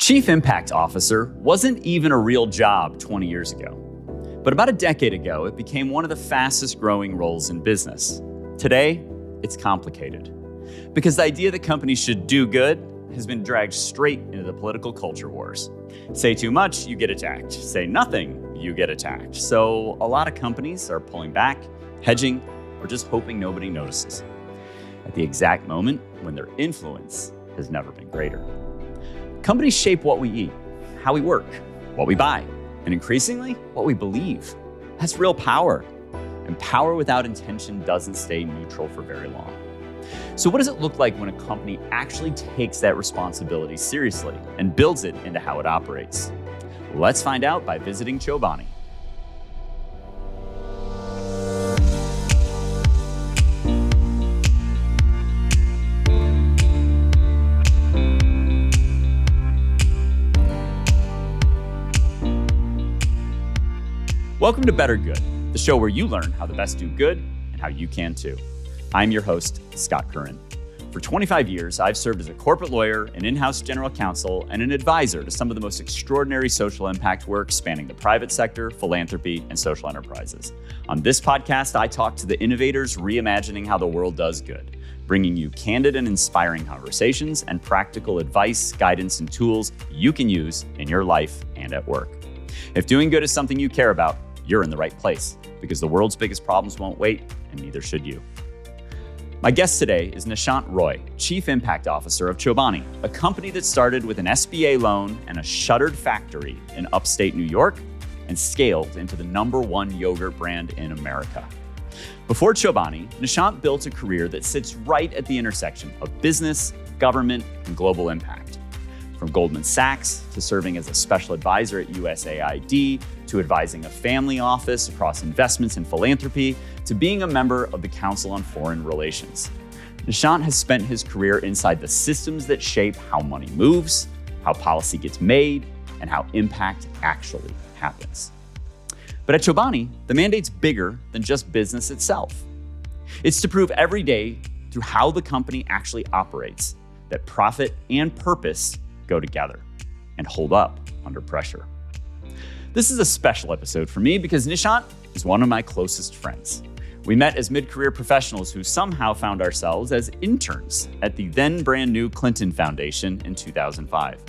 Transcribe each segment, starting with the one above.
Chief Impact Officer wasn't even a real job 20 years ago. But about a decade ago, it became one of the fastest growing roles in business. Today, it's complicated. Because the idea that companies should do good has been dragged straight into the political culture wars. Say too much, you get attacked. Say nothing, you get attacked. So a lot of companies are pulling back, hedging, or just hoping nobody notices. At the exact moment when their influence has never been greater. Companies shape what we eat, how we work, what we buy, and increasingly, what we believe. That's real power. And power without intention doesn't stay neutral for very long. So what does it look like when a company actually takes that responsibility seriously and builds it into how it operates? Let's find out by visiting Chobani. Welcome to Better Good, the show where you learn how the best do good and how you can too. I'm your host, Scott Curran. For 25 years, I've served as a corporate lawyer, an in-house general counsel, and an advisor to some of the most extraordinary social impact work spanning the private sector, philanthropy, and social enterprises. On this podcast, I talk to the innovators reimagining how the world does good, bringing you candid and inspiring conversations and practical advice, guidance, and tools you can use in your life and at work. If doing good is something you care about, you're in the right place because the world's biggest problems won't wait, and neither should you. My guest today is Nishant Roy, Chief Impact Officer of Chobani, a company that started with an SBA loan and a shuttered factory in upstate New York and scaled into the #1 yogurt brand in America. Before Chobani, Nishant built a career that sits right at the intersection of business, government, and global impact. From Goldman Sachs to serving as a special advisor at USAID, to advising a family office across investments and philanthropy, to being a member of the Council on Foreign Relations. Nishant has spent his career inside the systems that shape how money moves, how policy gets made, and how impact actually happens. But at Chobani, the mandate's bigger than just business itself. It's to prove every day through how the company actually operates that profit and purpose go together and hold up under pressure. This is a special episode for me because Nishant is one of my closest friends. We met as mid-career professionals who somehow found ourselves as interns at the then brand new Clinton Foundation in 2005.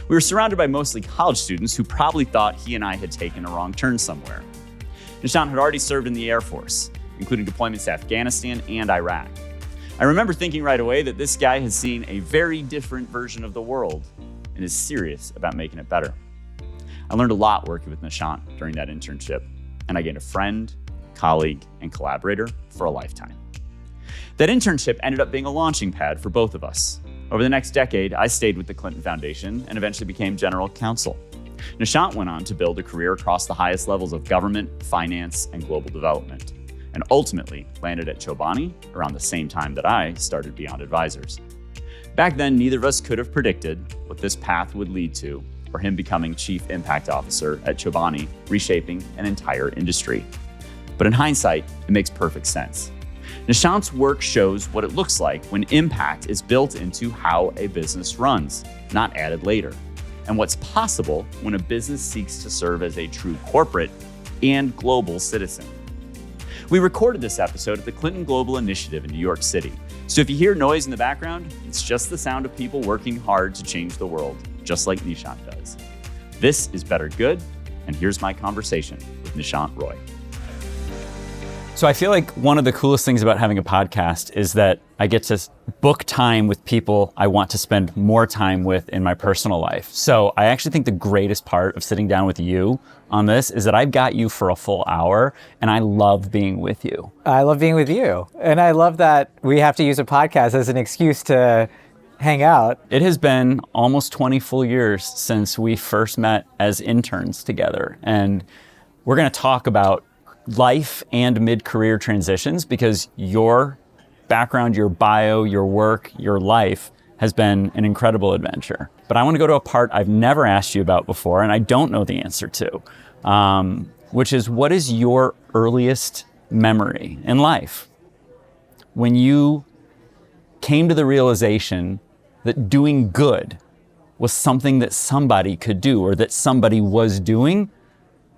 We were surrounded by mostly college students who probably thought he and I had taken a wrong turn somewhere. Nishant had already served in the Air Force, including deployments to Afghanistan and Iraq. I remember thinking right away that this guy has seen a very different version of the world and is serious about making it better. I learned a lot working with Nishant during that internship, and I gained a friend, colleague, and collaborator for a lifetime. That internship ended up being a launching pad for both of us. Over the next decade, I stayed with the Clinton Foundation and eventually became general counsel. Nishant went on to build a career across the highest levels of government, finance, and global development, and ultimately landed at Chobani around the same time that I started Beyond Advisors. Back then, neither of us could have predicted what this path would lead to, or him becoming Chief Impact Officer at Chobani, reshaping an entire industry. But in hindsight, it makes perfect sense. Nishant's work shows what it looks like when impact is built into how a business runs, not added later, and what's possible when a business seeks to serve as a true corporate and global citizen. We recorded this episode at the Clinton Global Initiative in New York City. So if you hear noise in the background, it's just the sound of people working hard to change the world, just like Nishant does. This is Better Good, and here's my conversation with Nishant Roy. So I feel like one of the coolest things about having a podcast is that I get to book time with people I want to spend more time with in my personal life. So I actually think the greatest part of sitting down with you on this is that I've got you for a full hour, and I love being with you. I love being with you. And I love that we have to use a podcast as an excuse to hang out. It has been almost 20 full years since we first met as interns together. And we're going to talk about life and mid-career transitions because your background, your bio, your work, your life has been an incredible adventure. But I want to go to a part I've never asked you about before and I don't know the answer to, which is, what is your earliest memory in life when you came to the realization that doing good was something that somebody could do or that somebody was doing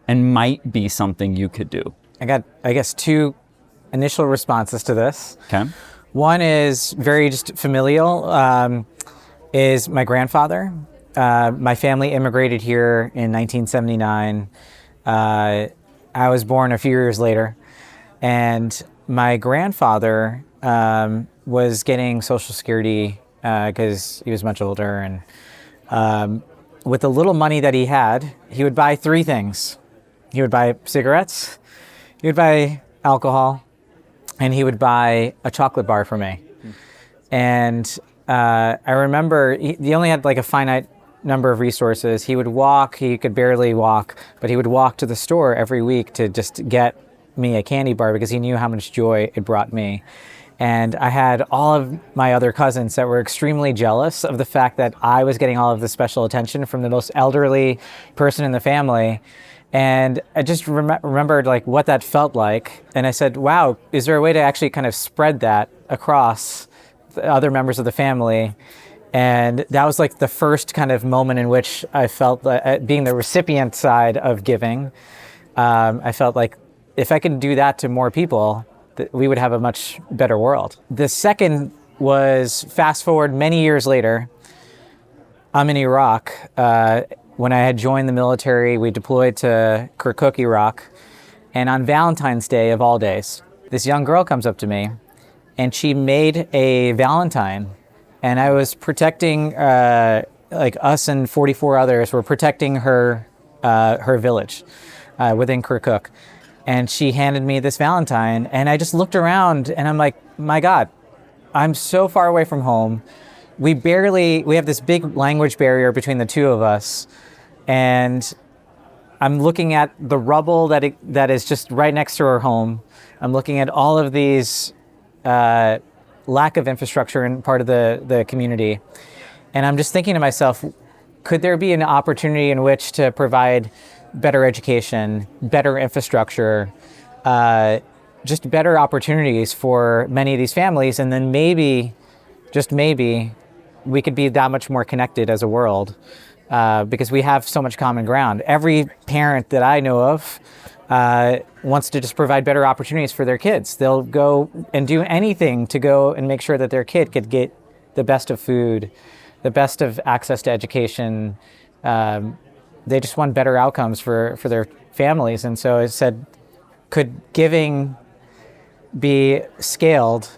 and might be something you could do? I got, I guess, two initial responses to this. Okay. One is very just familial, is my grandfather. My family immigrated here in 1979. I was born a few years later, and my grandfather was getting Social Security because he was much older, and with the little money that he had, he would buy three things. He would buy cigarettes, he would buy alcohol, and he would buy a chocolate bar for me. And I remember he only had like a finite number of resources. He would walk, he could barely walk, but he would walk to the store every week to just get me a candy bar because he knew how much joy it brought me. And I had all of my other cousins that were extremely jealous of the fact that I was getting all of the special attention from the most elderly person in the family. And I just remembered like what that felt like. And I said, wow, is there a way to actually kind of spread that across the other members of the family? And that was like the first kind of moment in which I felt like, being the recipient side of giving, I felt like if I could do that to more people, we would have a much better world. The second was fast forward many years later. I'm in Iraq. When I had joined the military, we deployed to Kirkuk, Iraq. And on Valentine's Day of all days, this young girl comes up to me and she made a Valentine. And I was protecting, like us and 44 others were protecting her village within Kirkuk. And she handed me this Valentine, and I just looked around and I'm like, my God, I'm so far away from home. We have this big language barrier between the two of us. And I'm looking at the rubble that is just right next to our home. I'm looking at all of these lack of infrastructure in part of the community. And I'm just thinking to myself, could there be an opportunity in which to provide better education, better infrastructure, just better opportunities for many of these families? And then maybe, just maybe, we could be that much more connected as a world because we have so much common ground. Every parent that I know of wants to just provide better opportunities for their kids. They'll go and do anything to go and make sure that their kid could get the best of food, the best of access to education. They just want better outcomes for their families. And so I said, could giving be scaled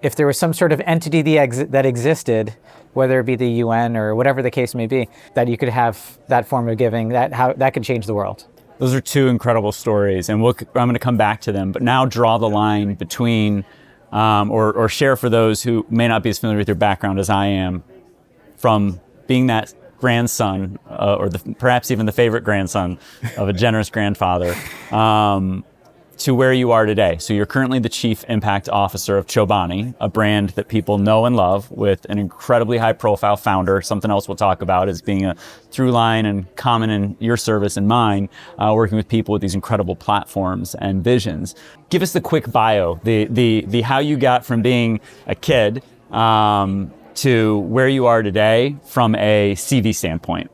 if there was some sort of entity that existed, whether it be the UN or whatever the case may be, that you could have that form of giving, that could change the world. Those are two incredible stories, and I'm going to come back to them, but now draw the line between, or share for those who may not be as familiar with your background as I am, from being that grandson, or perhaps even the favorite grandson of a generous grandfather, to where you are today. So you're currently the Chief Impact Officer of Chobani, a brand that people know and love, with an incredibly high-profile founder. Something else we'll talk about as being a through line and common in your service and mine, working with people with these incredible platforms and visions. Give us the quick bio, the how you got from being a kid to where you are today from a CV standpoint.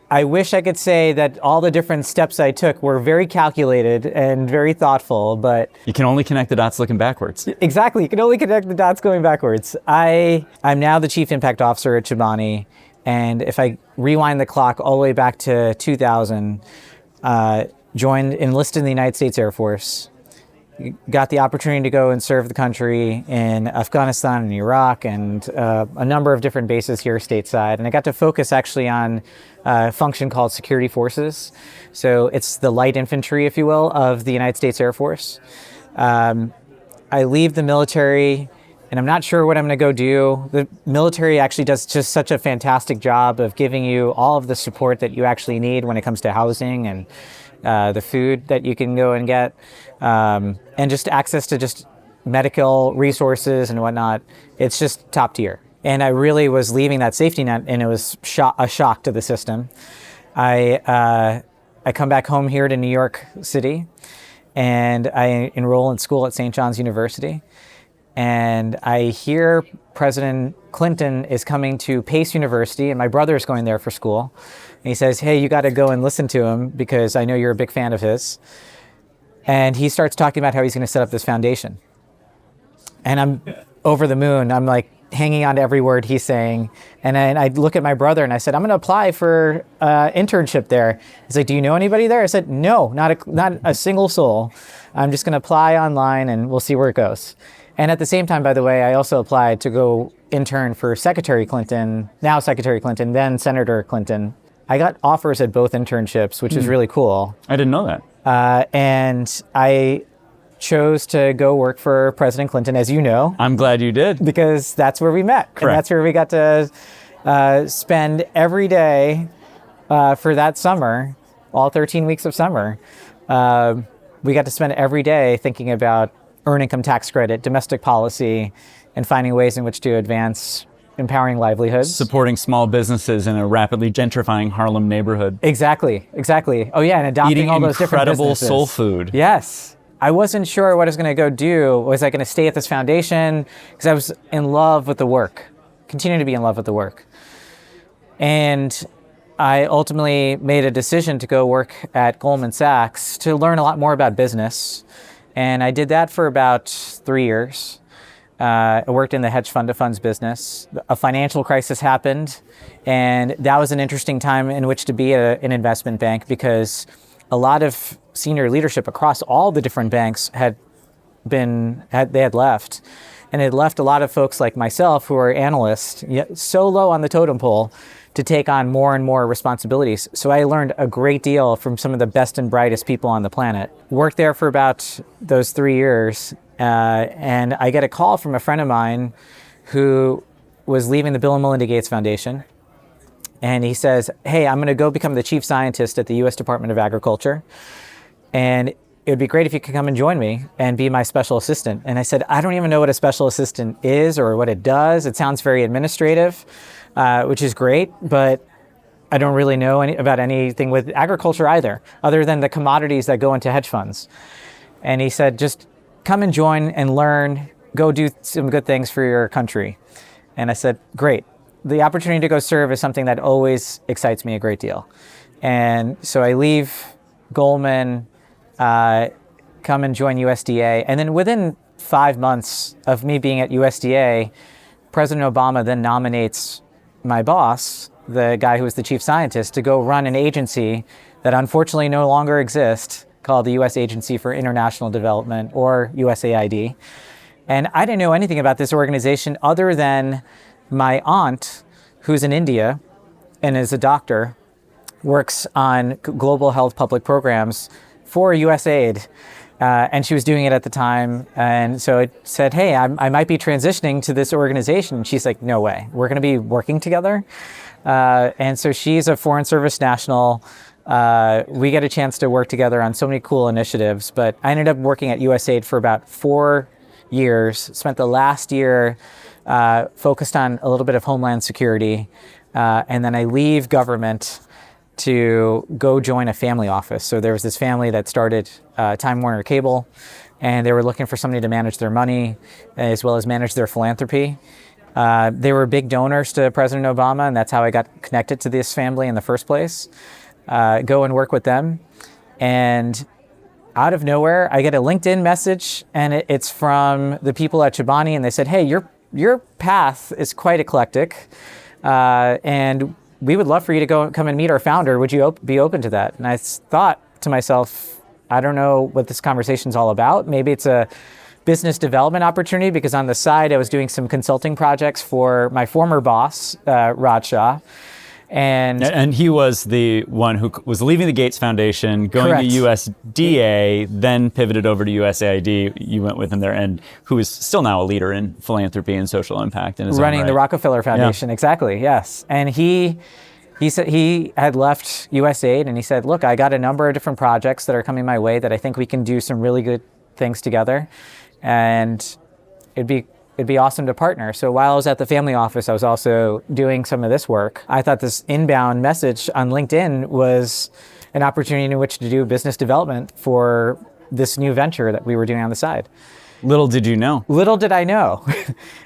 I wish I could say that all the different steps I took were very calculated and very thoughtful, but... You can only connect the dots looking backwards. Exactly. You can only connect the dots going backwards. I'm now the Chief Impact Officer at Chobani, and if I rewind the clock all the way back to 2000, enlisted in the United States Air Force, got the opportunity to go and serve the country in Afghanistan and Iraq and a number of different bases here stateside. And I got to focus actually on a function called security forces. So it's the light infantry, if you will, of the United States Air Force. I leave the military and I'm not sure what I'm going to go do. The military actually does just such a fantastic job of giving you all of the support that you actually need when it comes to housing and the food that you can go and get, and just access to just medical resources and whatnot. It's just top tier. And I really was leaving that safety net, and it was a shock to the system. I come back home here to New York City, and I enroll in school at St. John's University. And I hear President Clinton is coming to Pace University, and my brother is going there for school. And he says, hey, you got to go and listen to him because I know you're a big fan of his. And he starts talking about how he's going to set up this foundation. And I'm over the moon. I'm like hanging on to every word he's saying. And I look at my brother and I said, I'm going to apply for an internship there. He's like, do you know anybody there? I said, no, not a single soul. I'm just going to apply online and we'll see where it goes. And at the same time, by the way, I also applied to go intern for Secretary Clinton, now Secretary Clinton, then Senator Clinton. I got offers at both internships, which is really cool. I didn't know that. And I chose to go work for President Clinton, as you know. I'm glad you did. Because that's where we met. Correct. And that's where we got to spend every day for that summer, all 13 weeks of summer. We got to spend every day thinking about earned income tax credit, domestic policy, and finding ways in which to advance empowering livelihoods. Supporting small businesses in a rapidly gentrifying Harlem neighborhood. Exactly. Oh yeah, and adopting Eating all those different businesses. incredible soul food. Yes. I wasn't sure what I was going to go do. Was I going to stay at this foundation? Because I was in love with the work, continuing to be in love with the work. And I ultimately made a decision to go work at Goldman Sachs to learn a lot more about business. And I did that for about 3 years. I worked in the hedge fund of funds business. A financial crisis happened, and that was an interesting time in which to be an investment bank because a lot of senior leadership across all the different banks had left. And it left a lot of folks like myself who are analysts, yet so low on the totem pole, to take on more and more responsibilities. So I learned a great deal from some of the best and brightest people on the planet. Worked there for about those 3 years, and I get a call from a friend of mine who was leaving the Bill and Melinda Gates Foundation. And he says, hey, I'm going to go become the chief scientist at the U.S. Department of Agriculture. And it would be great if you could come and join me and be my special assistant. And I said, I don't even know what a special assistant is or what it does. It sounds very administrative, which is great, but I don't really know about anything with agriculture either, other than the commodities that go into hedge funds. And he said, just come and join and learn, go do some good things for your country. And I said, great. The opportunity to go serve is something that always excites me a great deal. And so I leave Goldman, come and join USDA. And then within 5 months of me being at USDA, President Obama then nominates my boss, the guy who was the chief scientist, to go run an agency that unfortunately no longer exists called the U.S. Agency for International Development, or USAID. And I didn't know anything about this organization other than my aunt, who's in India and is a doctor, works on global health public programs for USAID. And she was doing it at the time. And so it said, hey, I might be transitioning to this organization. And she's like, no way, we're going to be working together. And so she's a Foreign Service national. We get a chance to work together on so many cool initiatives. But I ended up working at USAID for about 4 years, spent the last year focused on a little bit of homeland security. And then I leave government to go join a family office. So there was this family that started Time Warner Cable, and they were looking for somebody to manage their money as well as manage their philanthropy. They were big donors to President Obama, and that's how I got connected to this family in the first place. Go and work with them. And out of nowhere, I get a LinkedIn message, and it's from the people at Chobani, and they said, hey, your path is quite eclectic, and we would love for you to come and meet our founder. Would you be open to that? And I thought to myself, I don't know what this conversation's all about. Maybe it's a business development opportunity, because on the side, I was doing some consulting projects for my former boss, Raj Shah. And he was the one who was leaving the Gates Foundation, going Correct. to USDA, then pivoted over to USAID. You went with him there, and who is still now a leader in philanthropy and social impact. In his running own right. the Rockefeller Foundation, exactly, yes. And he said he had left USAID, and he said, look, I got a number of different projects that are coming my way that I think we can do some really good things together, and it'd be awesome to partner. So while I was at the family office, I was also doing some of this work. I thought this inbound message on LinkedIn was an opportunity in which to do business development for this new venture that we were doing on the side. Little did you know. Little did I know.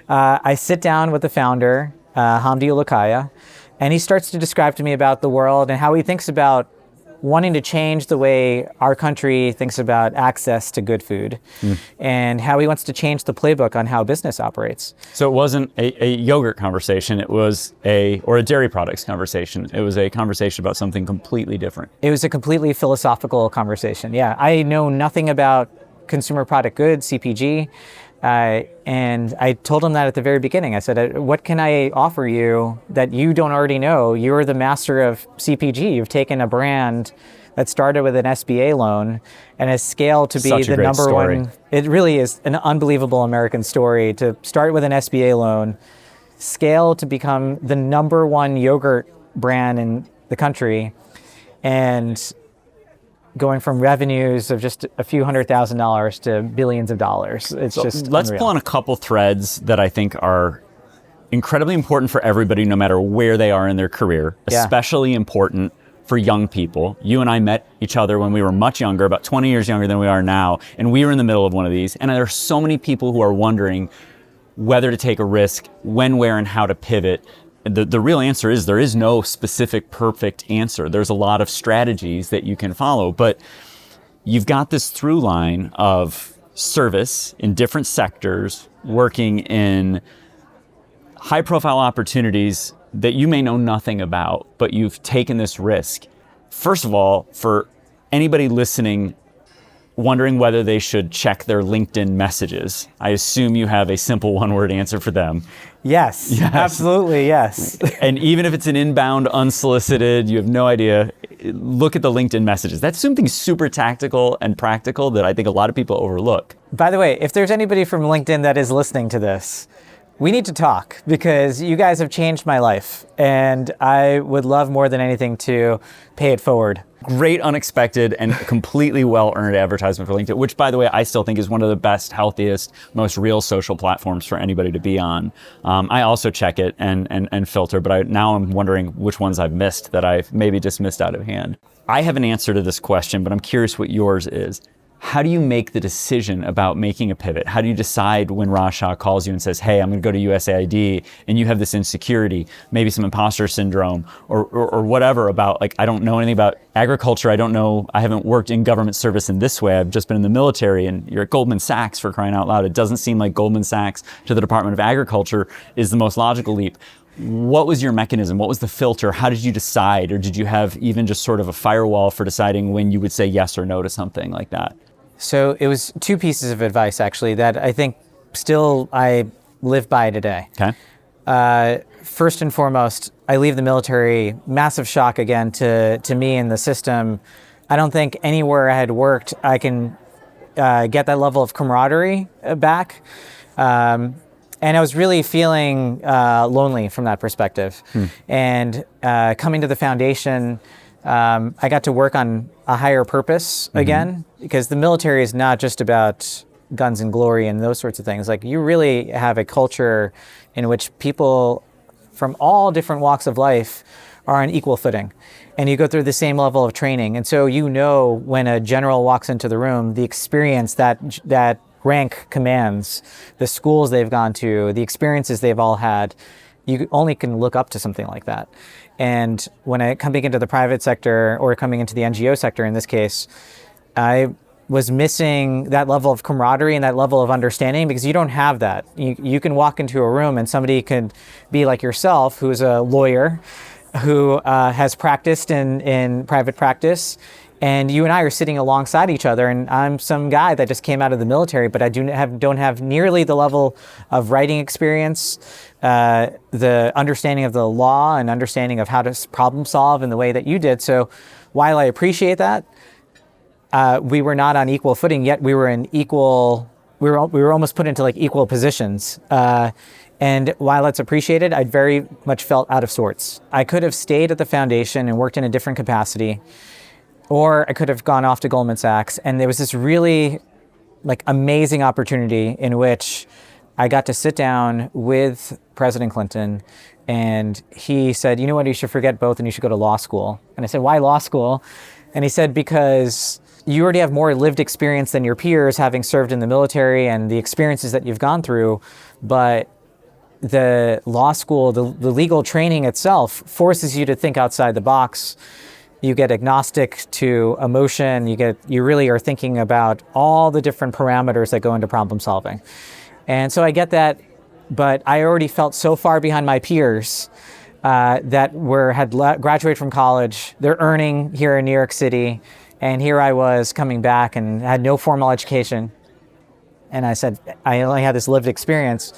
I sit down with the founder, Hamdi Ulukaya, and he starts to describe to me about the world and how he thinks about wanting to change the way our country thinks about access to good food, and how he wants to change the playbook on how business operates. So it wasn't a yogurt conversation, it was or a dairy products conversation. It was a conversation about something completely different. It was a completely philosophical conversation. Yeah, I know nothing about consumer product goods, CPG, and I told him that at the very beginning. I said, what can I offer you that you don't already know? You're the master of CPG. You've taken a brand that started with an SBA loan and has scaled to be the number story. one. It really is an unbelievable American story to start with an SBA loan, scale to become the number one yogurt brand in the country, and going from revenues of just a few $100,000 to billions of dollars. It's so just let's unreal. pull on a couple threads that I think are incredibly important for everybody, no matter where they are in their career, especially important for young people. You and I met each other when we were much younger, about 20 years younger than we are now, and we were in the middle of one of these. And there are so many people who are wondering whether to take a risk, when, where, and how to pivot. The real answer is there is no specific perfect answer. There's a lot of strategies that you can follow, but you've got this through line of service in different sectors, working in high profile opportunities that you may know nothing about, but you've taken this risk. First of all, for anybody listening, wondering whether they should check their LinkedIn messages, I assume you have a simple one-word answer for them. Yes, absolutely, yes. And even if it's an inbound, unsolicited, you have no idea, look at the LinkedIn messages. That's something super tactical and practical that I think a lot of people overlook. By the way, if there's anybody from LinkedIn that is listening to this, we need to talk, because you guys have changed my life, and I would love more than anything to pay it forward. Great, unexpected, and completely well-earned advertisement for LinkedIn, which, by the way, I still think is one of the best, healthiest, most real social platforms for anybody to be on. I also check it and filter, but now I'm wondering which ones I've missed that I've maybe just missed out of hand. I have an answer to this question, but I'm curious what yours is. How do you make the decision about making a pivot? How do you decide when Rasha calls you and says, hey, I'm going to go to USAID, and you have this insecurity, maybe some imposter syndrome or whatever about, like, I don't know anything about agriculture. I haven't worked in government service in this way. I've just been in the military, and you're at Goldman Sachs, for crying out loud. It doesn't seem like Goldman Sachs to the Department of Agriculture is the most logical leap. What was your mechanism? What was the filter? How did you decide? Or did you have even just sort of a firewall for deciding when you would say yes or no to something like that? So it was two pieces of advice, actually, that I think still I live by today. Okay. First and foremost, I leave the military, massive shock again to me and the system. I don't think anywhere I had worked I can get that level of camaraderie back. And I was really feeling lonely from that perspective. And coming to the foundation, I got to work on a higher purpose again, because the military is not just about guns and glory and those sorts of things. Like, you really have a culture in which people from all different walks of life are on equal footing, and you go through the same level of training. And so, you know, when a general walks into the room, the experience that rank commands, the schools they've gone to, the experiences they've all had, you only can look up to something like that. And when I coming into the private sector, or coming into the NGO sector in this case, I was missing that level of camaraderie and that level of understanding, because you don't have that. You can walk into a room and somebody could be like yourself, who's a lawyer, who has practiced in private practice, and you and I are sitting alongside each other, and I'm some guy that just came out of the military, but I don't have nearly the level of writing experience, the understanding of the law and understanding of how to problem solve in the way that you did. So while I appreciate that, we were not on equal footing, yet we were in equal, we were almost put into like equal positions. And while it's appreciated, I very much felt out of sorts. I could have stayed at the foundation and worked in a different capacity, or I could have gone off to Goldman Sachs. And there was this really like amazing opportunity in which I got to sit down with President Clinton, and he said, you know what, you should forget both and you should go to law school. And I said, why law school? And he said, because you already have more lived experience than your peers, having served in the military and the experiences that you've gone through, but the law school, the legal training itself forces you to think outside the box. You get agnostic to emotion. You really are thinking about all the different parameters that go into problem solving. And so I get that, but I already felt so far behind my peers that had graduated from college. They're earning here in New York City, and here I was coming back and had no formal education. And I said, I only had this lived experience.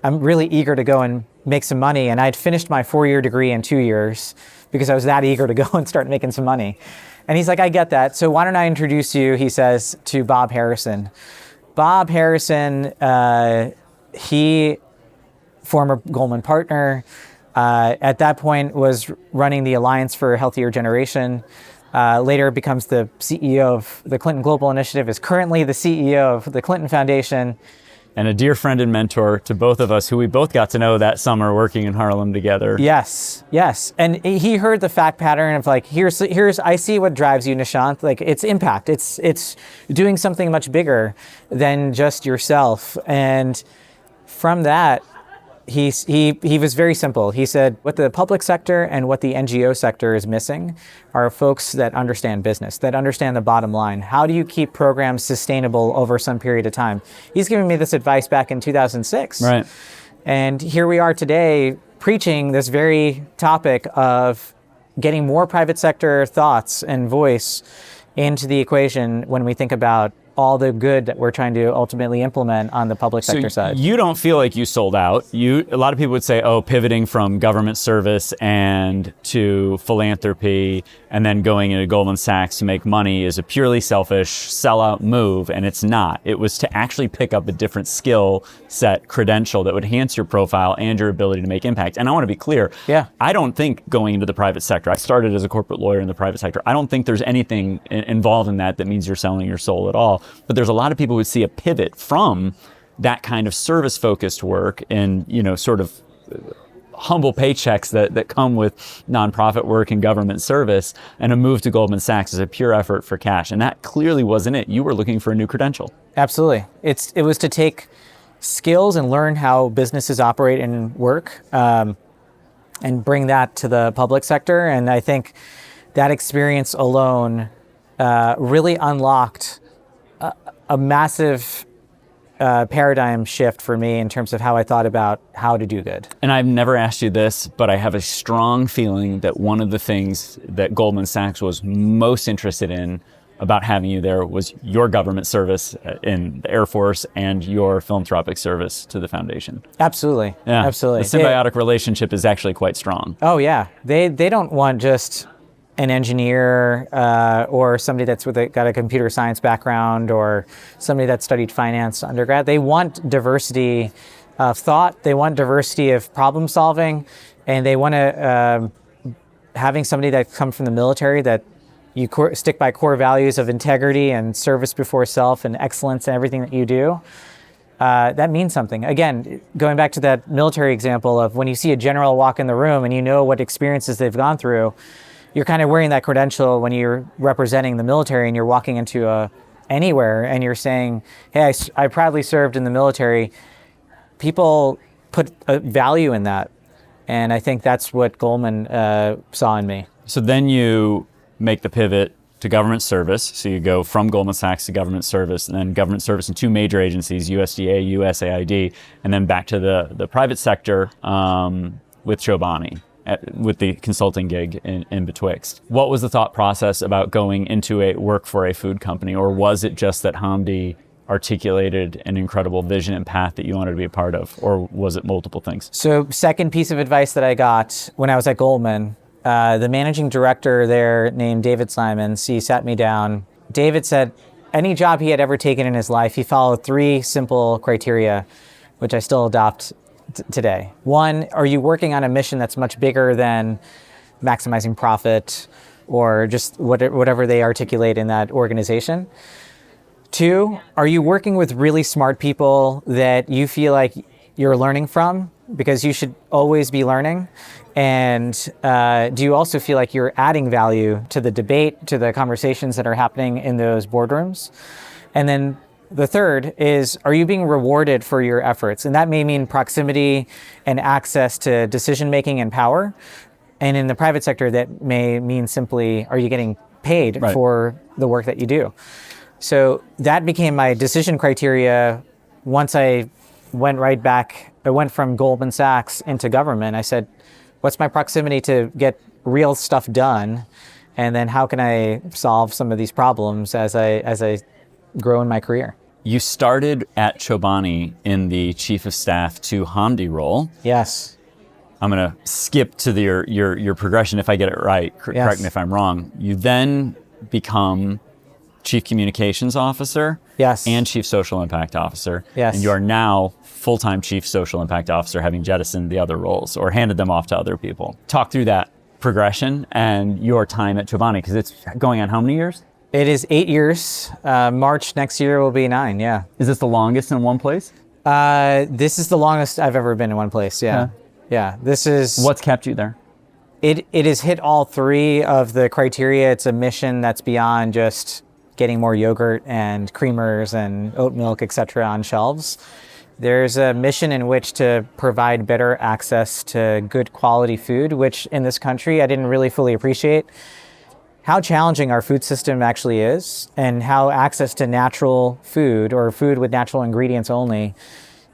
I'm really eager to go and make some money. And I'd finished my 4-year degree in 2 years because I was that eager to go and start making some money. And he's like, I get that. So why don't I introduce you, he says, to Bob Harrison. Bob Harrison, he, former Goldman partner, at that point was running the Alliance for a Healthier Generation. Later becomes the CEO of the Clinton Global Initiative, is currently the CEO of the Clinton Foundation. And a dear friend and mentor to both of us, who we both got to know that summer working in Harlem together. Yes. And he heard the fact pattern of like, here's I see what drives you, Nishant. Like, it's impact. It's doing something much bigger than just yourself. And from that, he was very simple. He said, what the public sector and what the NGO sector is missing are folks that understand business, that understand the bottom line. How do you keep programs sustainable over some period of time? He's giving me this advice back in 2006. Right. And here we are today preaching this very topic of getting more private sector thoughts and voice into the equation when we think about all the good that we're trying to ultimately implement on the public sector side. You don't feel like you sold out. A lot of people would say, pivoting from government service and to philanthropy and then going into Goldman Sachs to make money is a purely selfish sellout move, and it's not. It was to actually pick up a different skill set, credential that would enhance your profile and your ability to make impact. And I want to be clear, I don't think going into the private sector, I started as a corporate lawyer in the private sector, I don't think there's anything involved in that means you're selling your soul at all. But there's a lot of people who see a pivot from that kind of service-focused work and, sort of humble paychecks that come with nonprofit work and government service, and a move to Goldman Sachs as a pure effort for cash. And that clearly wasn't it. You were looking for a new credential. Absolutely. It was to take skills and learn how businesses operate and work, and bring that to the public sector. And I think that experience alone really unlocked a massive paradigm shift for me in terms of how I thought about how to do good. And I've never asked you this, but I have a strong feeling that one of the things that Goldman Sachs was most interested in about having you there was your government service in the Air Force and your philanthropic service to the foundation. Absolutely. Yeah. Absolutely. The symbiotic relationship is actually quite strong. Oh yeah. They don't want just an engineer or somebody that's got a computer science background or somebody that studied finance undergrad. They want diversity of thought. They want diversity of problem solving, and they want to having somebody that comes from the military that you stick by core values of integrity and service before self and excellence in everything that you do. That means something. Again, going back to that military example of when you see a general walk in the room and you know what experiences they've gone through, you're kind of wearing that credential when you're representing the military and you're walking into anywhere and you're saying, hey, I proudly served in the military. People put a value in that. And I think that's what Goldman saw in me. So then you make the pivot to government service. So you go from Goldman Sachs to government service, and then government service in two major agencies, USDA, USAID, and then back to the private sector with Chobani, with the consulting gig in betwixt. What was the thought process about going into work for a food company? Or was it just that Hamdi articulated an incredible vision and path that you wanted to be a part of? Or was it multiple things? So second piece of advice that I got when I was at Goldman, the managing director there named David Simons, he sat me down. David said any job he had ever taken in his life, he followed 3 simple criteria, which I still adopt today. 1, are you working on a mission that's much bigger than maximizing profit or just whatever they articulate in that organization? 2, are you working with really smart people that you feel like you're learning from? Because you should always be learning. And do you also feel like you're adding value to the debate, to the conversations that are happening in those boardrooms? And then the third is, are you being rewarded for your efforts? And that may mean proximity and access to decision-making and power. And in the private sector, that may mean simply, are you getting paid for the work that you do? So that became my decision criteria once I went right back. I went from Goldman Sachs into government. I said, what's my proximity to get real stuff done? And then how can I solve some of these problems as I grow in my career? You started at Chobani in the chief of staff to Hamdi role. Yes. I'm going to skip to your progression if I get it right. Correct me if I'm wrong. You then become chief communications officer. Yes. And chief social impact officer. Yes. And you are now full-time chief social impact officer, having jettisoned the other roles or handed them off to other people. Talk through that progression and your time at Chobani, because it's going on how many years? It is 8 years. March next year will be 9, yeah. Is this the longest in one place? This is the longest I've ever been in one place, yeah. Yeah, this is... What's kept you there? It has hit all three of the criteria. It's a mission that's beyond just getting more yogurt and creamers and oat milk, et cetera, on shelves. There's a mission in which to provide better access to good quality food, which in this country I didn't really fully appreciate how challenging our food system actually is, and how access to natural food or food with natural ingredients only,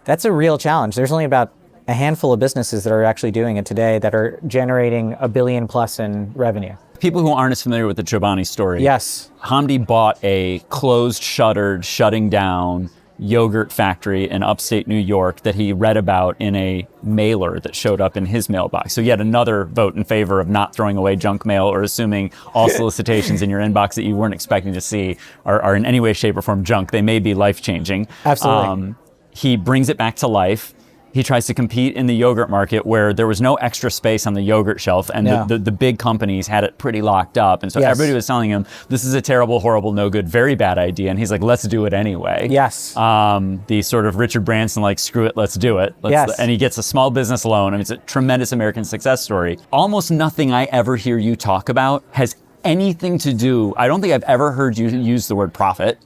that's a real challenge. There's only about a handful of businesses that are actually doing it today that are generating $1 billion plus in revenue. People who aren't as familiar with the Chobani story. Yes. Hamdi bought a closed, shuttered, shutting down yogurt factory in upstate New York that he read about in a mailer that showed up in his mailbox. So yet another vote in favor of not throwing away junk mail or assuming all solicitations in your inbox that you weren't expecting to see are in any way, shape, or form junk. They may be life-changing. Absolutely. He brings it back to life. He tries to compete in the yogurt market where there was no extra space on the yogurt shelf, and the big companies had it pretty locked up. And so everybody was telling him, this is a terrible, horrible, no good, very bad idea. And he's like, let's do it anyway. Yes. The sort of Richard Branson, like, screw it, let's do it. And he gets a small business loan. I mean, it's a tremendous American success story. Almost nothing I ever hear you talk about has anything to do, I don't think I've ever heard you use the word profit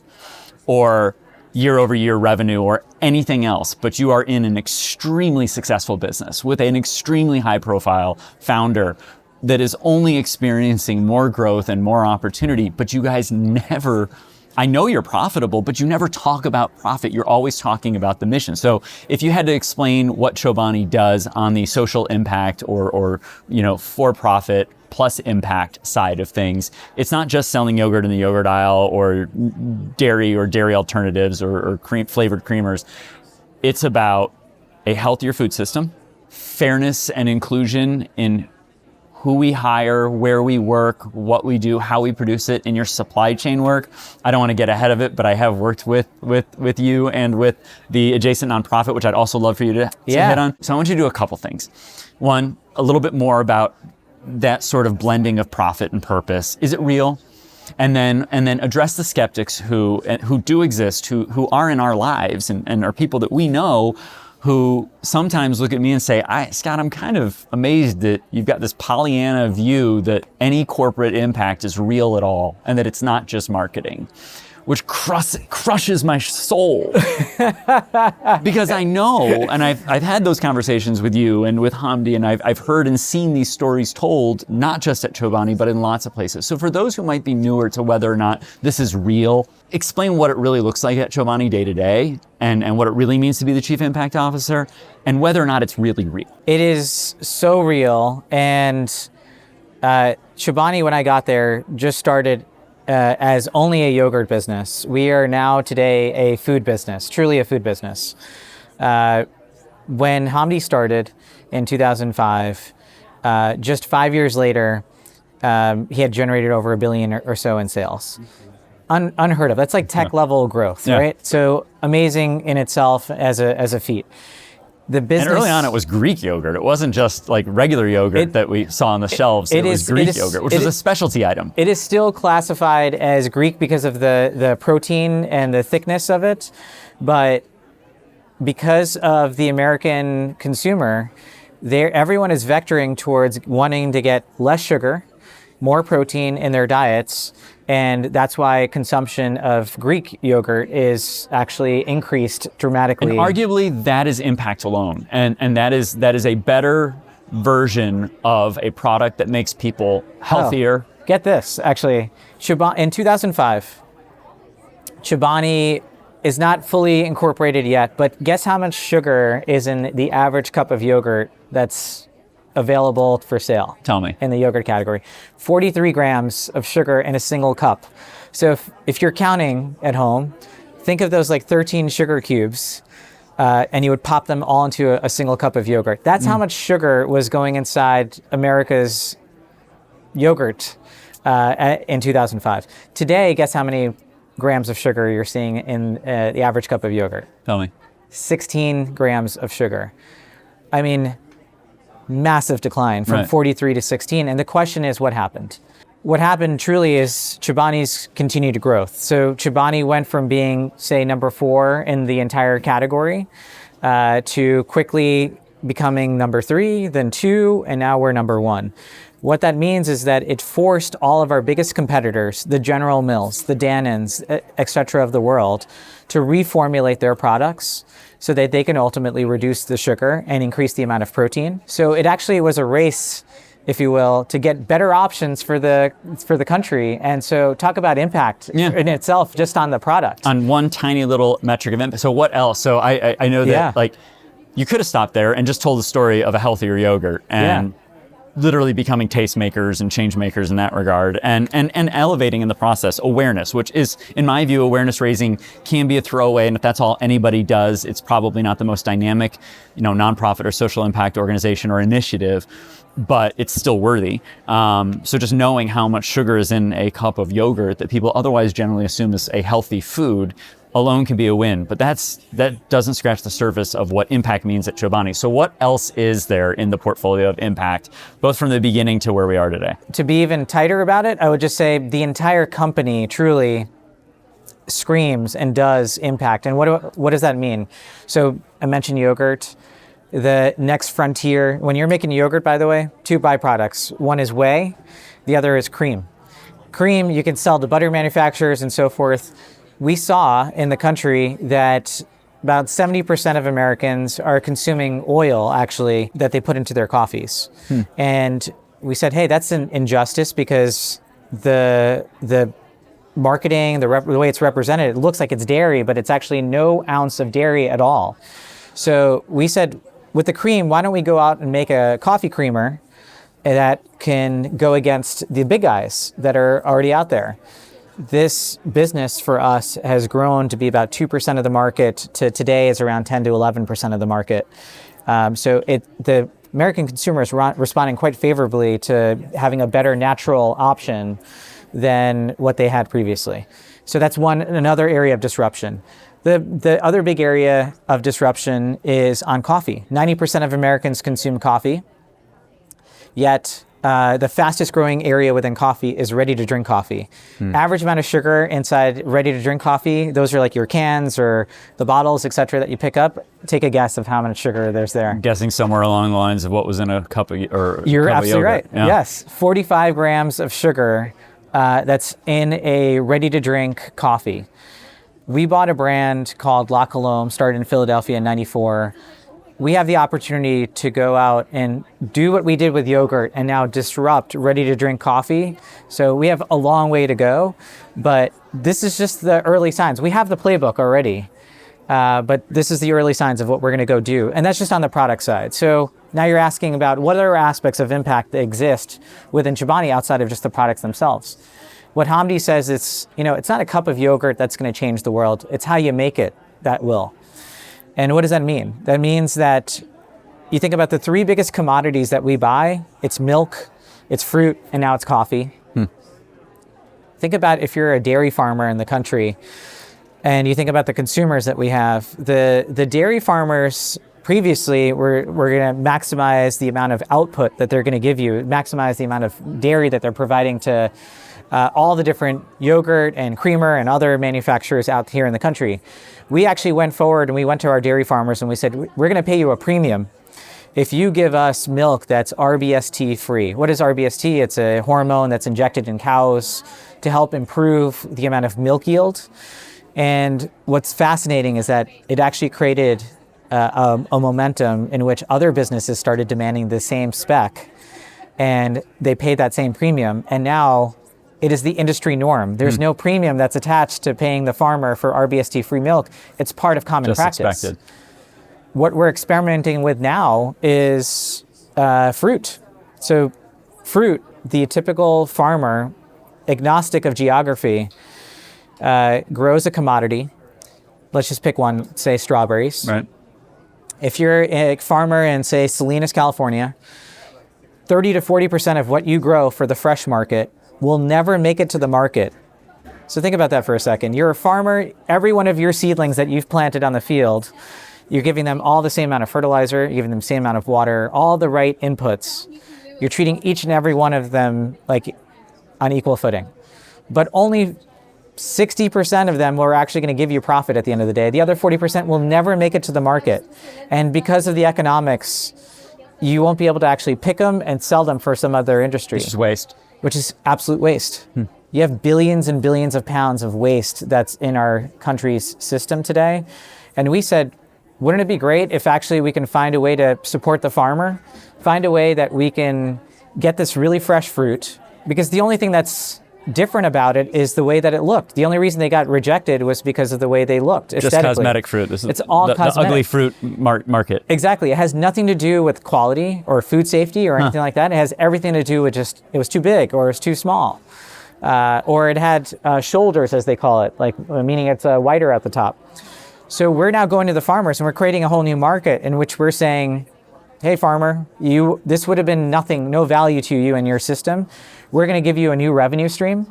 or year-over-year revenue or anything else, but you are in an extremely successful business with an extremely high-profile founder that is only experiencing more growth and more opportunity, but you guys never, I know you're profitable, but you never talk about profit. You're always talking about the mission. So if you had to explain what Chobani does on the social impact or for-profit plus impact side of things, it's not just selling yogurt in the yogurt aisle or dairy alternatives or flavored creamers. It's about a healthier food system, fairness and inclusion in who we hire, where we work, what we do, how we produce it, in your supply chain work. I don't want to get ahead of it, but I have worked with you and with the adjacent nonprofit, which I'd also love for you to hit on. So I want you to do a couple things. One, a little bit more about that sort of blending of profit and purpose. Is it real? And then address the skeptics who do exist, who are in our lives and are people that we know who sometimes look at me and say, Scott, I'm kind of amazed that you've got this Pollyanna view that any corporate impact is real at all and that it's not just marketing, which crushes my soul. Because I know, and I've had those conversations with you and with Hamdi, and I've heard and seen these stories told, not just at Chobani, but in lots of places. So for those who might be newer to whether or not this is real, explain what it really looks like at Chobani day to day, and what it really means to be the Chief Impact Officer, and whether or not it's really real. It is so real, and Chobani, when I got there, just started as only a yogurt business. We are now today a food business, truly a food business. When Hamdi started in 2005, just 5 years later, he had generated over $1 billion or so in sales. Unheard of. That's like tech level growth, right? So amazing in itself as a feat. The business, and early on, it was Greek yogurt. It wasn't just like regular yogurt that we saw on the shelves. It was Greek yogurt, which was a specialty item. It is still classified as Greek because of the protein and the thickness of it, but because of the American consumer, everyone is vectoring towards wanting to get less sugar, more protein in their diets, and that's why consumption of Greek yogurt is actually increased dramatically. And arguably, that is Impact alone, and that is a better version of a product that makes people healthier. Oh, get this, actually, in 2005, Chobani is not fully incorporated yet, but guess how much sugar is in the average cup of yogurt that's available for sale? Tell me. In the yogurt category. 43 grams of sugar in a single cup. So if you're counting at home, think of those like 13 sugar cubes, and you would pop them all into a single cup of yogurt. That's how much sugar was going inside America's yogurt in 2005. Today, guess how many grams of sugar you're seeing in the average cup of yogurt? Tell me. 16 grams of sugar. I mean, massive decline from 43 to 16. And the question is, what happened? What happened truly is Chobani's continued growth. So Chobani went from being, say, number 4 in the entire category to quickly becoming number 3, then 2, and now we're number 1. What that means is that it forced all of our biggest competitors, the General Mills, the Dannons, et cetera of the world, to reformulate their products so that they can ultimately reduce the sugar and increase the amount of protein. So it actually was a race, if you will, to get better options for the country. And so talk about impact in itself, just on the product. On one tiny little metric of impact. So what else? So I know that like you could have stopped there and just told the story of a healthier yogurt and literally becoming tastemakers and change makers in that regard, and elevating in the process awareness, which is, in my view, awareness raising can be a throwaway, and if that's all anybody does, it's probably not the most dynamic, nonprofit or social impact organization or initiative, but it's still worthy. So just knowing how much sugar is in a cup of yogurt that people otherwise generally assume is a healthy food alone can be a win, but that doesn't scratch the surface of what impact means at Chobani. So what else is there in the portfolio of impact, both from the beginning to where we are today? To be even tighter about it, I would just say the entire company truly screams and does impact. And what does that mean? So I mentioned yogurt. The next frontier, when you're making yogurt, by the way, 2 byproducts. One is whey, the other is cream. Cream you can sell to butter manufacturers and so forth. We saw in the country that about 70% of Americans are consuming oil, actually, that they put into their coffees. And we said, hey, that's an injustice because the marketing, the way it's represented, it looks like it's dairy, but it's actually no ounce of dairy at all. So we said, with the cream, why don't we go out and make a coffee creamer that can go against the big guys that are already out there? This business for us has grown to be about 2% of the market to today is around 10 to 11% of the market. So the American consumer is responding quite favorably to having a better natural option than what they had previously. So that's another area of disruption. The other big area of disruption is on coffee. 90% of Americans consume coffee, yet the fastest growing area within coffee is ready-to-drink coffee. Average amount of sugar inside ready-to-drink coffee, those are like your cans or the bottles, et cetera, that you pick up. Take a guess of how much sugar there's there. I'm guessing somewhere along the lines of what was in a cup of You're absolutely right. Yeah. Yes, 45 grams of sugar that's in a ready-to-drink coffee. We bought a brand called La Colombe, started in Philadelphia in '94. We have the opportunity to go out and do what we did with yogurt and now disrupt ready-to-drink coffee. So we have a long way to go, but this is just the early signs. We have the playbook already, but this is the early signs of what we're going to go do. And that's just on the product side. So now you're asking about what other aspects of impact that exist within Chobani outside of just the products themselves. What Hamdi says is, it's not a cup of yogurt that's going to change the world. It's how you make it that will. And what does that mean? That means that you think about the 3 biggest commodities that we buy. It's milk, it's fruit, and now it's coffee. Think about if you're a dairy farmer in the country and you think about the consumers that we have. The dairy farmers previously were going to maximize the amount of output that they're going to give you, maximize the amount of dairy that they're providing to all the different yogurt and creamer and other manufacturers out here in the country. We actually went forward and we went to our dairy farmers and we said, we're going to pay you a premium if you give us milk that's RBST free. What is RBST? It's a hormone that's injected in cows to help improve the amount of milk yield. And what's fascinating is that it actually created a momentum in which other businesses started demanding the same spec, and they paid that same premium. And now it is the industry norm. There's no premium that's attached to paying the farmer for RBST free milk. It's part of common practice. Expected. What we're experimenting with now is fruit. So fruit, the typical farmer, agnostic of geography, grows a commodity. Let's just pick one, say strawberries. Right. If you're a farmer in, say, Salinas, California, 30 to 40% of what you grow for the fresh market will never make it to the market. So think about that for a second. You're a farmer, every one of your seedlings that you've planted on the field, you're giving them all the same amount of fertilizer, you're giving them the same amount of water, all the right inputs. You're treating each and every one of them like on equal footing. But only 60% of them are actually going to give you profit at the end of the day. The other 40% will never make it to the market. And because of the economics, you won't be able to actually pick them and sell them for some other industry. Which is waste. Which is absolute waste. You have billions and billions of pounds of waste that's in our country's system today. And we said, wouldn't it be great if actually we can find a way to support the farmer, find a way that we can get this really fresh fruit? Because the only thing that's different about it is the way that it looked. The only reason they got rejected was because of the way they looked aesthetically. Just cosmetic fruit. It's all cosmetic. The ugly fruit market. Exactly. It has nothing to do with quality or food safety or anything like that. It has everything to do with just, it was too big or it was too small. Or it had shoulders, as they call it, like meaning it's wider at the top. So we're now going to the farmers and we're creating a whole new market in which we're saying, hey farmer, this would have been nothing, no value to you in your system. We're going to give you a new revenue stream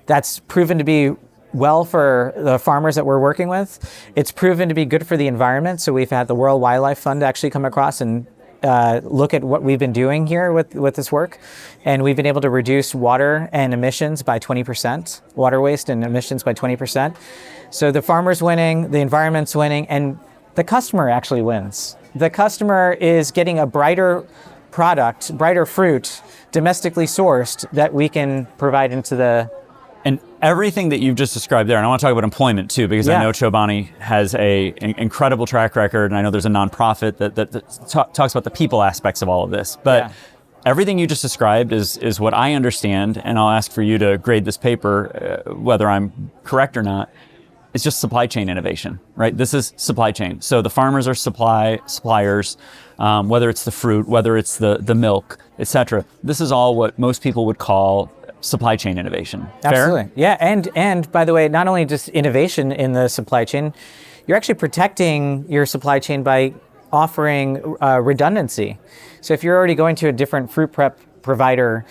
that's proven to be well for the farmers that we're working with. It's proven to be good for the environment. So we've had the World Wildlife Fund actually come across and look at what we've been doing here with this work. And we've been able to reduce water and emissions by 20%, water waste and emissions by 20%. So the farmer's winning, the environment's winning, and the customer actually wins. The customer is getting a brighter product, brighter fruit, domestically sourced that we can provide into the... And everything that you've just described there, and I want to talk about employment too, because I know Chobani has an incredible track record, and I know there's a nonprofit that talks about the people aspects of all of this. But everything you just described is what I understand, and I'll ask for you to grade this paper, whether I'm correct or not. It's just supply chain innovation, right? This is supply chain. So the farmers are suppliers, whether it's the fruit, whether it's the milk, et cetera. This is all what most people would call supply chain innovation. Absolutely. Fair? Yeah, and by the way, not only just innovation in the supply chain, you're actually protecting your supply chain by offering redundancy. So if you're already going to a different fruit prep provider,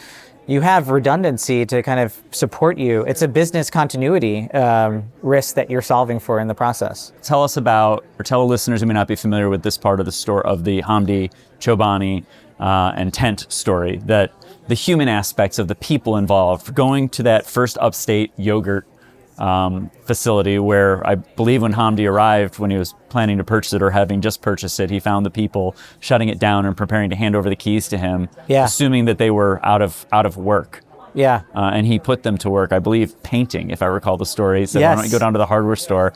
you have redundancy to kind of support you. It's a business continuity risk that you're solving for in the process. Tell us about, or tell listeners who may not be familiar with this part of the story of the Hamdi, Chobani, and tent story, that the human aspects of the people involved, going to that first upstate yogurt facility where I believe when Hamdi arrived, when he was planning to purchase it or having just purchased it, he found the people shutting it down and preparing to hand over the keys to him, assuming that they were out of work. Yeah. And he put them to work, I believe, painting, if I recall the story. He said, why don't you go down to the hardware store,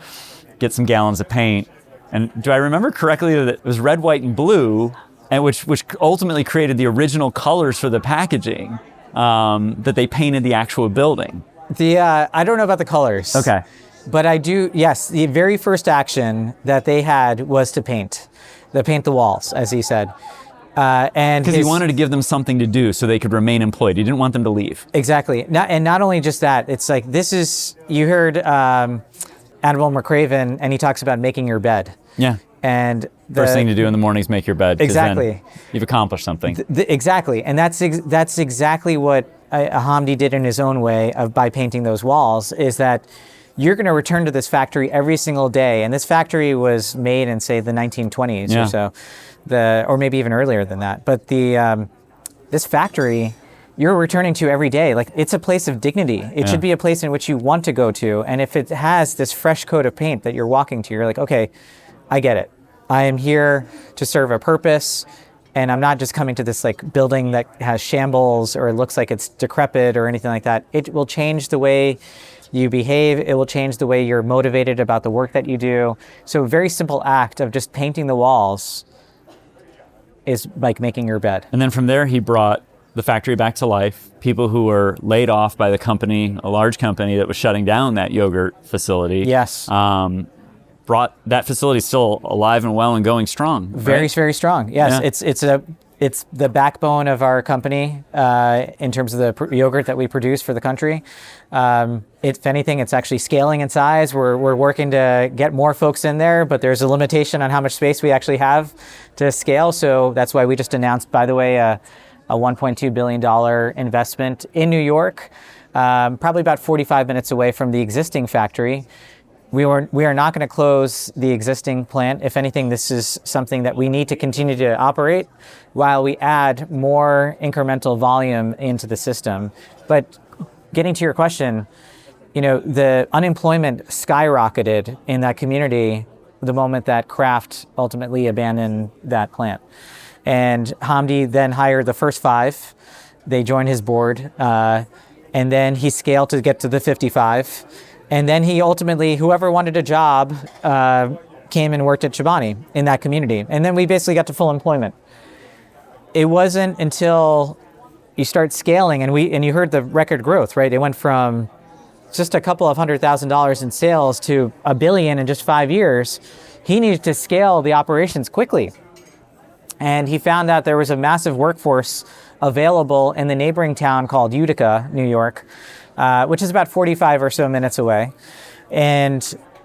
get some gallons of paint. And do I remember correctly that it was red, white, and blue, and which ultimately created the original colors for the packaging that they painted the actual building? I don't know about the colors. Okay. But I do, yes, the very first action that they had was to paint the walls, as he said. And because he wanted to give them something to do so they could remain employed. He didn't want them to leave. Exactly. Not only just that, it's like, you heard Admiral McRaven, and he talks about making your bed. Yeah. And first thing to do in the morning is make your bed. Exactly. You've accomplished something. Exactly. And that's exactly what Hamdi did in his own way by painting those walls, is that you're going to return to this factory every single day. And this factory was made in, say, the 1920s or so, or maybe even earlier than that. But this factory, you're returning to every day. Like, it's a place of dignity. It should be a place in which you want to go to. And if it has this fresh coat of paint that you're walking to, you're like, okay, I get it. I am here to serve a purpose. And I'm not just coming to this like building that has shambles or looks like it's decrepit or anything like that. It will change the way you behave. It will change the way you're motivated about the work that you do. So a very simple act of just painting the walls is like making your bed. And then from there, he brought the factory back to life. People who were laid off by the company, a large company that was shutting down that yogurt facility. Yes. Brought that facility still alive and well and going strong. Very, right? very strong. Yes, Yeah. it's the backbone of our company in terms of the yogurt that we produce for the country. If anything, it's actually scaling in size. We're working to get more folks in there, but there's a limitation on how much space we actually have to scale. So that's why we just announced, by the way, a $1.2 billion investment in New York, probably about 45 minutes away from the existing factory. We are not going to close the existing plant. If anything, this is something that we need to continue to operate while we add more incremental volume into the system. But getting to your question, the unemployment skyrocketed in that community the moment that Kraft ultimately abandoned that plant. And Hamdi then hired the first 5. They joined his board, and then he scaled to get to the 55. And then he ultimately, whoever wanted a job, came and worked at Chobani in that community. And then we basically got to full employment. It wasn't until you start scaling, and you heard the record growth, right? It went from just a couple of $100,000 in sales to $1 billion in just 5 years. He needed to scale the operations quickly. And he found out there was a massive workforce available in the neighboring town called Utica, New York, which is about 45 or so minutes away. And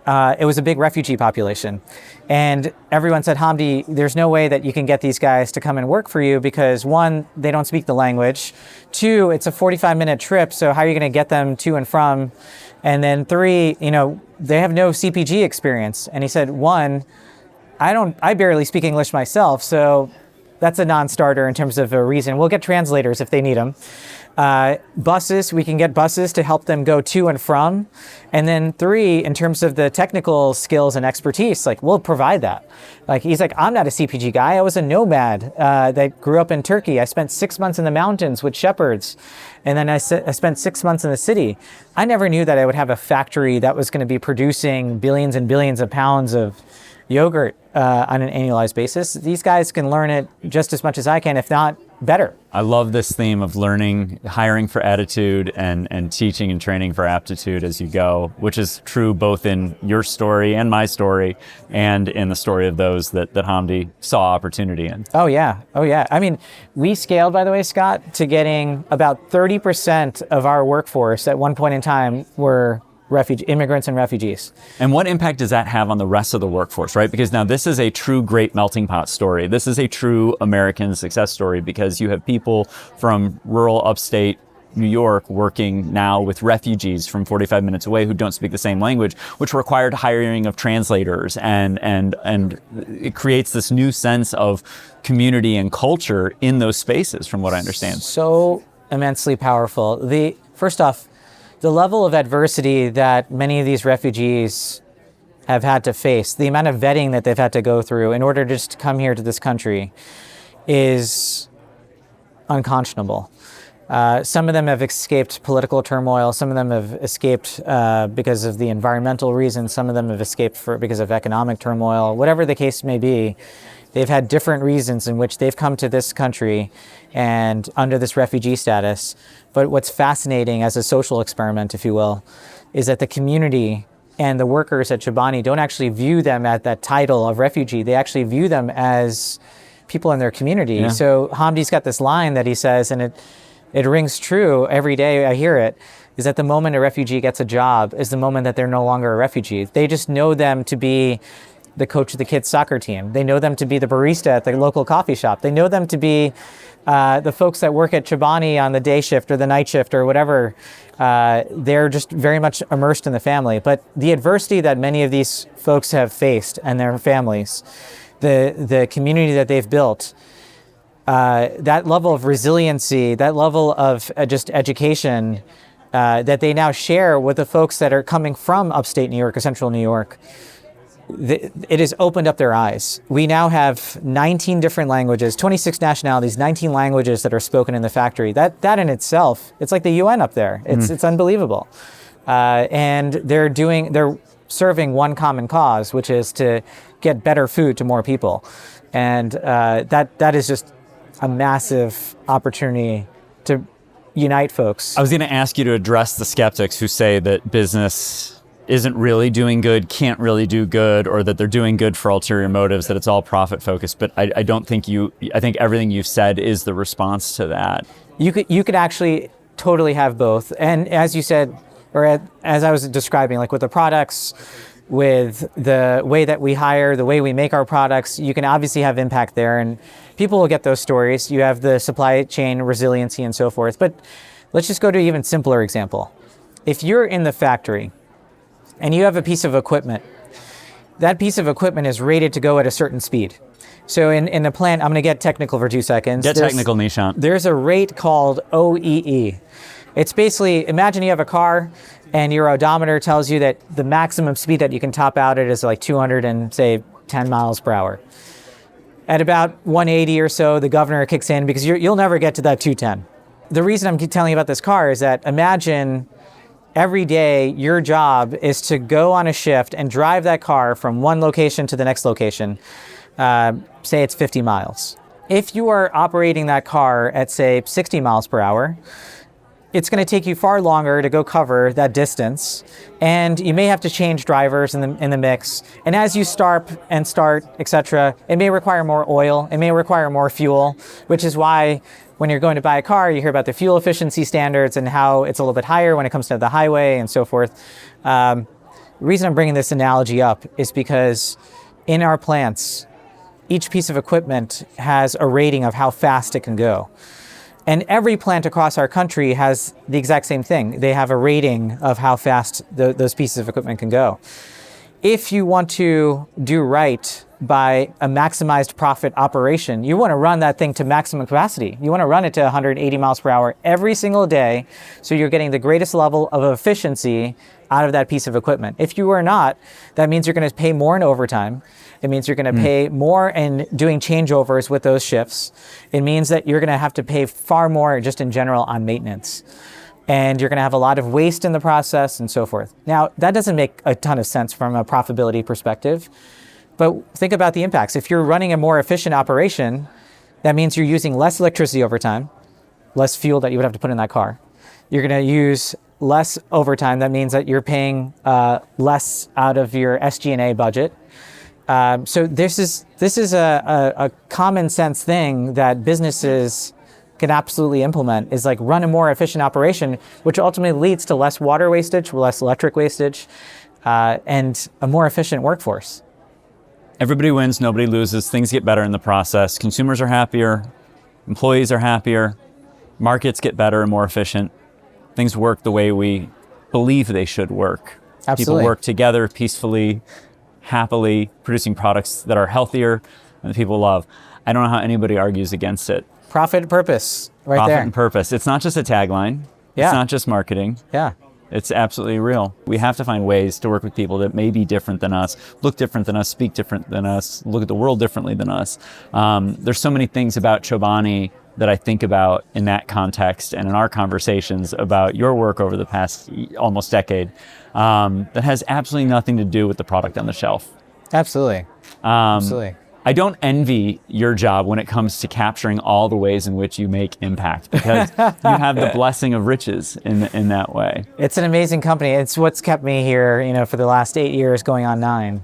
it was a big refugee population. And everyone said, Hamdi, there's no way that you can get these guys to come and work for you because 1, they don't speak the language. 2, it's a 45-minute trip, so how are you going to get them to and from? And then 3, they have no CPG experience. And he said, 1, I barely speak English myself, so that's a non-starter in terms of a reason. We'll get translators if they need them. Buses, we can get buses to help them go to and from. And then 3, in terms of the technical skills and expertise, like we'll provide that. Like he's like, I'm not a CPG guy. I was a nomad that grew up in Turkey. I spent 6 months in the mountains with shepherds. And then I spent 6 months in the city. I never knew that I would have a factory that was going to be producing billions and billions of pounds of yogurt on an annualized basis. These guys can learn it just as much as I can, if not better. I love this theme of learning, hiring for attitude and teaching and training for aptitude as you go, which is true both in your story and my story and in the story of those that Hamdi saw opportunity in. Oh yeah. I mean, we scaled, by the way, Scott, to getting about 30% of our workforce at one point in time were immigrants and refugees. And what impact does that have on the rest of the workforce, right? Because now this is a true great melting pot story. This is a true American success story because you have people from rural upstate New York working now with refugees from 45 minutes away who don't speak the same language, which required hiring of translators and it creates this new sense of community and culture in those spaces, from what I understand. So immensely powerful. First off, the level of adversity that many of these refugees have had to face, the amount of vetting that they've had to go through in order just to come here to this country is unconscionable. Some of them have escaped political turmoil. Some of them have escaped because of the environmental reasons. Some of them have escaped because of economic turmoil. Whatever the case may be, they've had different reasons in which they've come to this country and under this refugee status. But what's fascinating as a social experiment, if you will, is that the community and the workers at Chobani don't actually view them at that title of refugee. They actually view them as people in their community. Yeah. So Hamdi's got this line that he says, and it rings true every day I hear it, is that the moment a refugee gets a job is the moment that they're no longer a refugee. They just know them to be the coach of the kids' soccer team. They know them to be the barista at the local coffee shop. They know them to be the folks that work at Chobani on the day shift or the night shift or whatever. They're just very much immersed in the family. But the adversity that many of these folks have faced and their families, the community that they've built, that level of resiliency, that level of just education that they now share with the folks that are coming from upstate New York or central New York, it has opened up their eyes. We now have 19 different languages, 26 nationalities, 19 languages that are spoken in the factory. That in itself, it's like the UN up there. It's unbelievable. And they're serving one common cause, which is to get better food to more people. And that is just a massive opportunity to unite folks. I was going to ask you to address the skeptics who say that business isn't really doing good, can't really do good, or that they're doing good for ulterior motives, that it's all profit focused. But I don't think I think everything you've said is the response to that. You could actually totally have both. And as you said, or as I was describing, like with the products, with the way that we hire, the way we make our products, you can obviously have impact there, and people will get those stories. You have the supply chain resiliency and so forth. But let's just go to an even simpler example. If you're in the factory and you have a piece of equipment, that piece of equipment is rated to go at a certain speed. So in a plant, I'm going to get technical for 2 seconds. Get technical, Nishant. There's a rate called OEE. It's basically, imagine you have a car and your odometer tells you that the maximum speed that you can top out at is like 210 miles per hour. At about 180 or so, the governor kicks in because you'll never get to that 210. The reason I'm telling you about this car is that imagine every day your job is to go on a shift and drive that car from one location to the next location. Say it's 50 miles. If you are operating that car at, say, 60 miles per hour, it's going to take you far longer to go cover that distance, and you may have to change drivers in the mix. And as you start, etc., it may require more oil, it may require more fuel, which is why when you're going to buy a car, you hear about the fuel efficiency standards and how it's a little bit higher when it comes to the highway and so forth. The reason I'm bringing this analogy up is because in our plants, each piece of equipment has a rating of how fast it can go. And every plant across our country has the exact same thing. They have a rating of how fast those pieces of equipment can go. If you want to do right by a maximized profit operation, you want to run that thing to maximum capacity. You want to run it to 180 miles per hour every single day, so you're getting the greatest level of efficiency out of that piece of equipment. If you are not, that means you're going to pay more in overtime. It means you're going to pay more in doing changeovers with those shifts. It means that you're going to have to pay far more just in general on maintenance. And you're going to have a lot of waste in the process and so forth. Now, that doesn't make a ton of sense from a profitability perspective, but think about the impacts. If you're running a more efficient operation, that means you're using less electricity over time, less fuel that you would have to put in that car. You're going to use less overtime. That means that you're paying less out of your SG&A budget. So this is a common sense thing that businesses can absolutely implement, is like run a more efficient operation, which ultimately leads to less water wastage, less electric wastage, and a more efficient workforce. Everybody wins, nobody loses. Things get better in the process. Consumers are happier, employees are happier, markets get better and more efficient. Things work the way we believe they should work. Absolutely. People work together peacefully, happily, producing products that are healthier and that people love. I don't know how anybody argues against it. Profit and purpose, right Profit there. and purpose. It's not just a tagline. Yeah. It's not just marketing. Yeah. It's absolutely real. We have to find ways to work with people that may be different than us, look different than us, speak different than us, look at the world differently than us. There's so many things about Chobani that I think about in that context and in our conversations about your work over the past almost decade that has absolutely nothing to do with the product on the shelf. Absolutely. Absolutely. I don't envy your job when it comes to capturing all the ways in which you make impact, because you have the blessing of riches in that way. It's an amazing company. It's what's kept me here, for the last 8 years, going on 9.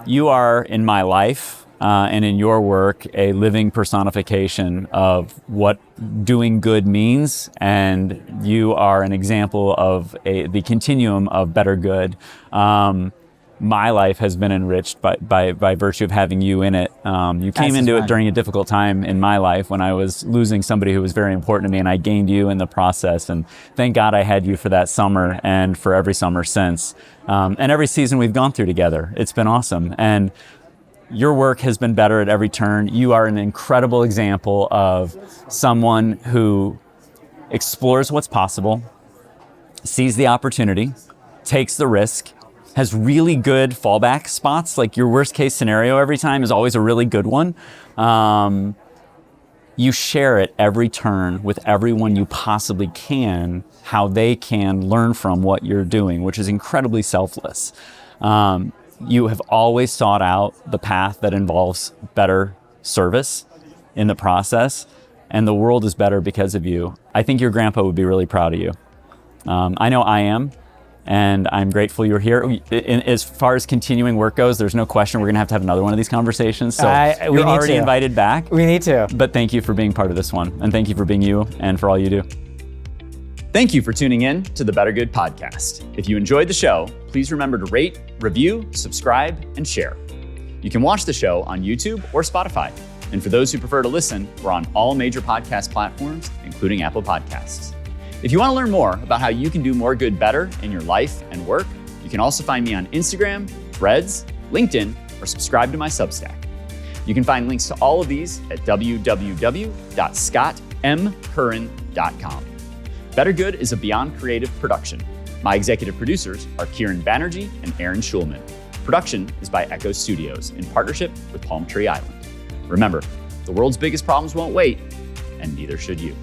You are, in my life and in your work, a living personification of what doing good means, and you are an example of the continuum of better good. My life has been enriched by virtue of having you in it. You came into it during a difficult time in my life when I was losing somebody who was very important to me, and I gained you in the process. And thank God I had you for that summer and for every summer since. And every season we've gone through together. It's been awesome. And your work has been better at every turn. You are an incredible example of someone who explores what's possible, sees the opportunity, takes the risk, has really good fallback spots. Like your worst case scenario every time is always a really good one. You share it every turn with everyone you possibly can, how they can learn from what you're doing, which is incredibly selfless. You have always sought out the path that involves better service in the process, and the world is better because of you. I think your grandpa would be really proud of you. I know I am, and I'm grateful you're here. As far as continuing work goes, there's no question we're gonna have another one of these conversations, so you're already invited back. We need to. But thank you for being part of this one, and thank you for being you and for all you do. Thank you for tuning in to the Better Good podcast. If you enjoyed the show, please remember to rate, review, subscribe, and share. You can watch the show on YouTube or Spotify. And for those who prefer to listen, we're on all major podcast platforms, including Apple Podcasts. If you want to learn more about how you can do more good better in your life and work, you can also find me on Instagram, Threads, LinkedIn, or subscribe to my Substack. You can find links to all of these at www.scottmcurran.com. Better Good is a Beyond Creative production. My executive producers are Kieran Banerjee and Aaron Schulman. Production is by Echo Studios in partnership with Palm Tree Island. Remember, the world's biggest problems won't wait, and neither should you.